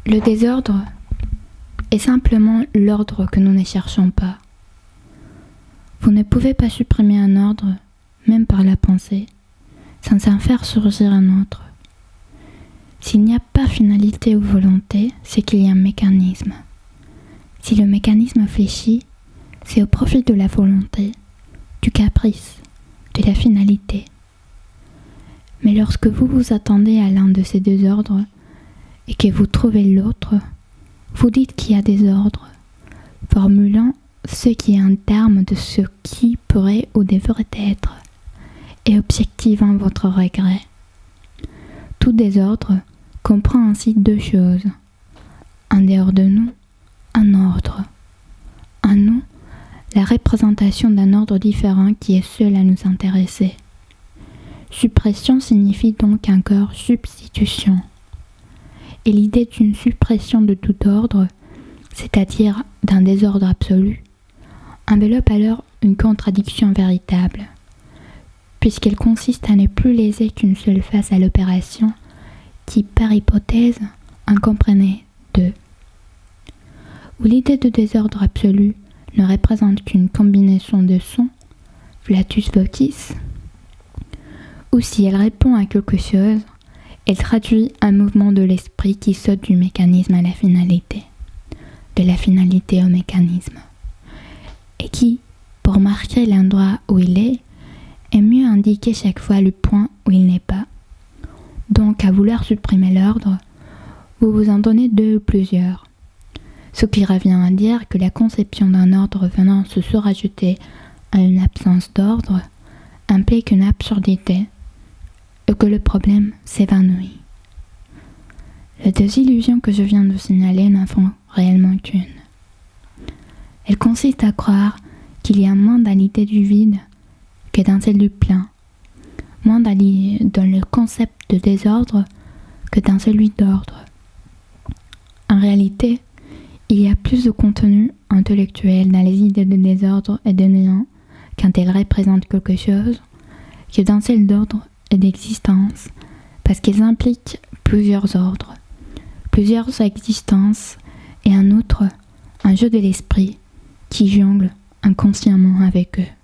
Le désordre est simplement l'ordre que nous ne cherchons pas. Vous ne pouvez pas supprimer un ordre, même par la pensée, sans en faire surgir un autre. S'il n'y a pas finalité ou volonté, c'est qu'il y a un mécanisme. Si le mécanisme fléchit, c'est au profit de la volonté, du caprice, de la finalité. Mais lorsque vous vous attendez à l'un de ces deux ordres et que vous trouvez l'autre, vous dites qu'il y a des ordres, formulant ce qui est un terme de ce qui pourrait ou devrait être, et objectivant votre regret. Tout désordre comprend ainsi deux choses. En dehors de nous, un ordre. En nous, la représentation d'un ordre différent qui est seul à nous intéresser. Suppression signifie donc encore substitution. Et l'idée d'une suppression de tout ordre, c'est-à-dire d'un désordre absolu, enveloppe alors une contradiction véritable, puisqu'elle consiste à ne plus laisser qu'une seule face à l'opération qui, par hypothèse, en comprenait deux. Où l'idée de désordre absolu ne représente qu'une combinaison de sons, flatus vocis, ou si elle répond à quelque chose, elle traduit un mouvement de l'esprit qui saute du mécanisme à la finalité, de la finalité au mécanisme, et qui, pour marquer l'endroit où il est mieux indiquer chaque fois le point où il n'est pas. Donc, à vouloir supprimer l'ordre, vous vous en donnez deux ou plusieurs, ce qui revient à dire que la conception d'un ordre venant se surajouter à une absence d'ordre implique une absurdité, et que le problème s'évanouit. Les deux illusions que je viens de signaler n'en font réellement qu'une. Elles consistent à croire qu'il y a moins dans l'idée du vide que dans celle du plein, moins dans le concept de désordre que dans celui d'ordre. En réalité, il y a plus de contenu intellectuel dans les idées de désordre et de néant quand elles représentent quelque chose que dans celles d'ordre et d'existence, parce qu'elles impliquent plusieurs ordres, plusieurs existences et en outre un jeu de l'esprit qui jongle inconsciemment avec eux.